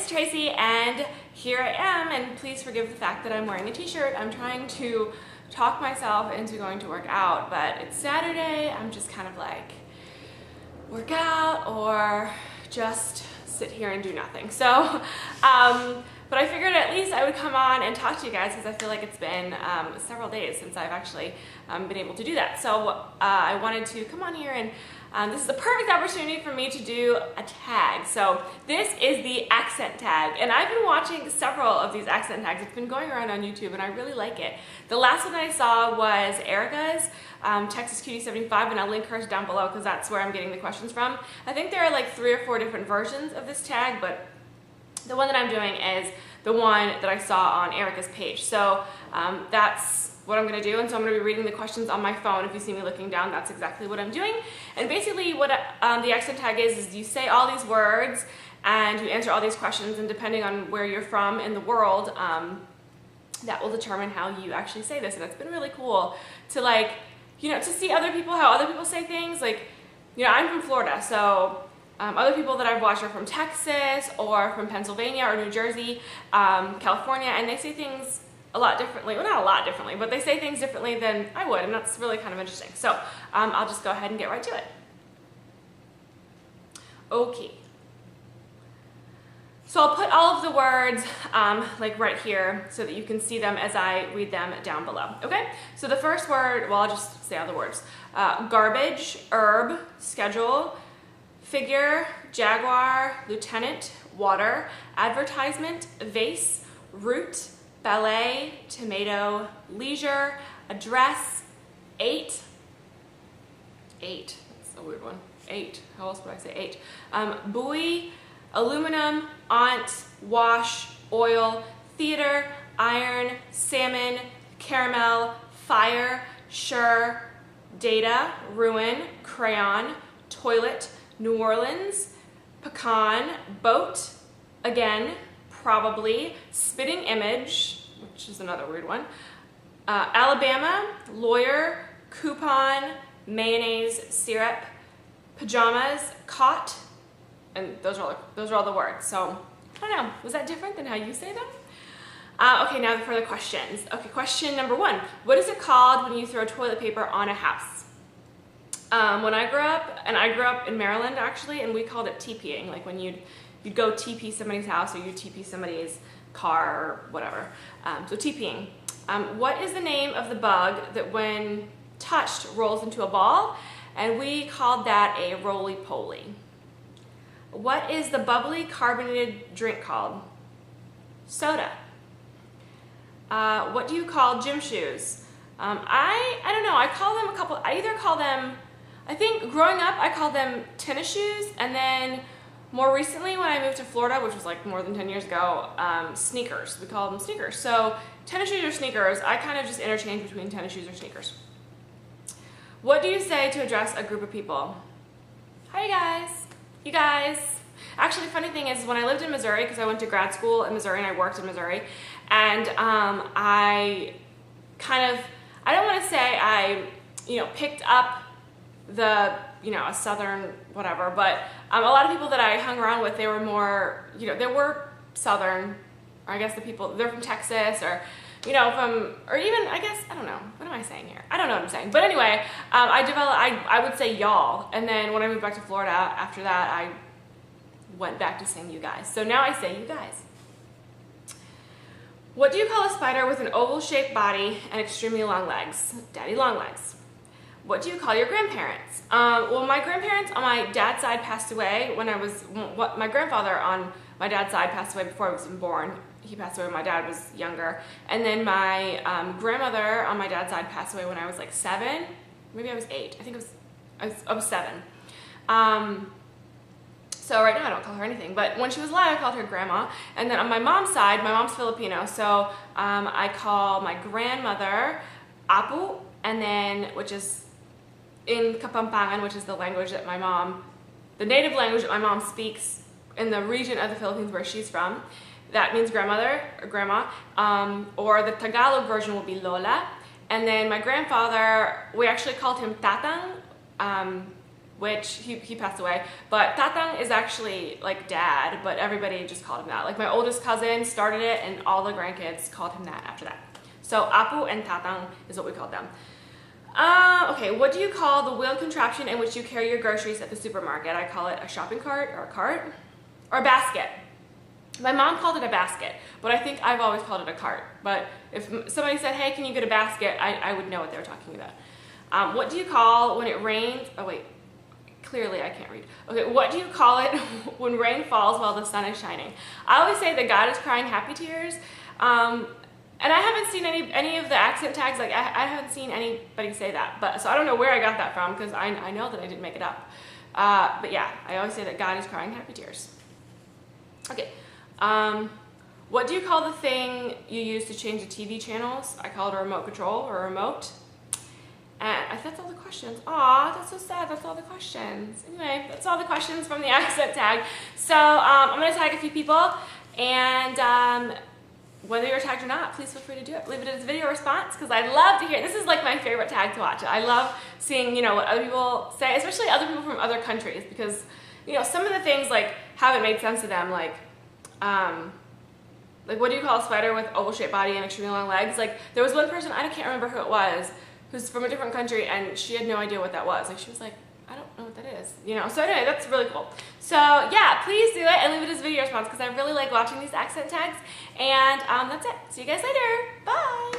Tracy, and here I am, and please forgive the fact that I'm wearing a t-shirt. I'm trying to talk myself into going to work out, but it's Saturday. I'm just kind of like, work out or just sit here and do nothing. So, but I figured at least I would come on and talk to you guys because I feel like it's been several days since I've actually been able to do that. So I wanted to come on here, and this is the perfect opportunity for me to do a tag. So this is the accent tag, and I've been watching several of these accent tags. It's been going around on YouTube, and I really like it. The last one that I saw was Erica's, Texas Cutie 75, and I'll link hers down below because that's where I'm getting the questions from. I think there are like 3 or 4 different versions of this tag, but the one that I'm doing is the one that I saw on Erica's page. So that's what I'm going to do, and so I'm going to be reading the questions on my phone. If you see me looking down, that's exactly what I'm doing. And basically what the accent tag is you say all these words and you answer all these questions, and depending on where you're from in the world, that will determine how you actually say this. And it's been really cool to, like, you know, to see other people, how other people say things. Like, you know, I'm from Florida, so other people that I've watched are from Texas or from Pennsylvania or New Jersey, California, and they say things a lot differently. Well, not a lot differently, but they say things differently than I would, and that's really kind of interesting. So I'll just go ahead and get right to it. Okay. So I'll put all of the words like right here so that you can see them as I read them down below. Okay? So the first word, well, I'll just say all the words. Garbage, herb, schedule, figure, jaguar, lieutenant, water, advertisement, vase, root, ballet, tomato, leisure, address, 8, that's a weird one, 8, how else would I say 8, buoy, aluminum, aunt, wash, oil, theater, iron, salmon, caramel, fire, sure, data, ruin, crayon, toilet, New Orleans, pecan, boat, again, probably, spitting image, which is another weird one, Alabama, lawyer, coupon, mayonnaise, syrup, pajamas, cot, and those are all the words. So I don't know, was that different than how you say them? Okay, now for the questions. Okay, question number 1. What is it called when you throw toilet paper on a house? When I grew up, and I grew up in Maryland actually, and we called it TPing, like when you'd go TP somebody's house or you TP somebody's car or whatever. So TPing. What is the name of the bug that when touched rolls into a ball? And we called that a roly-poly. What is the bubbly carbonated drink called? Soda. What do you call gym shoes? I don't know, I call them I either call them, I think growing up I called them tennis shoes, and then more recently when I moved to Florida, which was like more than 10 years ago, sneakers. We call them sneakers. So tennis shoes or sneakers, I kind of just interchange between tennis shoes or sneakers. What do you say to address a group of people? Hi guys. You guys. Actually, the funny thing is when I lived in Missouri, because I went to grad school in Missouri and I worked in Missouri, and I kind of, I don't want to say I, you know, picked up the, you know, a southern whatever, but a lot of people that I hung around with, they were more, you know, they were southern, or I guess the people, they're from Texas, or, you know, from, or even, I guess, I don't know, what am I saying here? I don't know what I'm saying, but anyway, I would say y'all, and then when I moved back to Florida, after that, I went back to saying you guys, so now I say you guys. What do you call a spider with an oval-shaped body and extremely long legs? Daddy long legs. What do you call your grandparents? Well, my grandparents on my dad's side passed away when I was, my grandfather on my dad's side passed away before I was even born. He passed away when my dad was younger. And then my grandmother on my dad's side passed away when I was like 7. Maybe I was 8. I think I was 7. So right now I don't call her anything, but when she was alive I called her grandma. And then on my mom's side, my mom's Filipino, so I call my grandmother Apu, and then, which is in Kapampangan, which is the language that my mom, the native language that my mom speaks in the region of the Philippines where she's from. That means grandmother or grandma, or the Tagalog version will be Lola. And then my grandfather, we actually called him Tatang, which he passed away. But tatang is actually like dad, but everybody just called him that. Like my oldest cousin started it and all the grandkids called him that after that. So apu and tatang is what we called them. Okay, what do you call the wheeled contraption in which you carry your groceries at the supermarket? I call it a shopping cart or a cart or a basket. My mom called it a basket, but I think I've always called it a cart. But if somebody said, hey, can you get a basket? I would know what they were talking about. What do you call when it rains? Oh wait, clearly I can't read. Okay, what do you call it when rain falls while the sun is shining? I always say that God is crying happy tears. And I haven't seen any of the accent tags, like I haven't seen anybody say that. But so I don't know where I got that from because I know that I didn't make it up. But yeah, I always say that God is crying happy tears. Okay. What do you call the thing you use to change the TV channels? I call it a remote control or a remote. And I think that's all the questions. Aw, that's so sad. That's all the questions. Anyway, that's all the questions from the accent tag. So I'm going to tag a few people. And whether you're tagged or not, please feel free to do it. Leave it as a video response because I'd love to hear. This is like my favorite tag to watch. I love seeing, you know, what other people say, especially other people from other countries because, you know, some of the things like haven't made sense to them. Like what do you call a spider with oval-shaped body and extremely long legs? Like there was one person, I can't remember who it was, who's from a different country and she had no idea what that was. Like she was like, I don't know what that is, you know. So anyway, that's really cool. So yeah, please do it and leave it as a video response because I really like watching these accent tags. And that's it. See you guys later. Bye.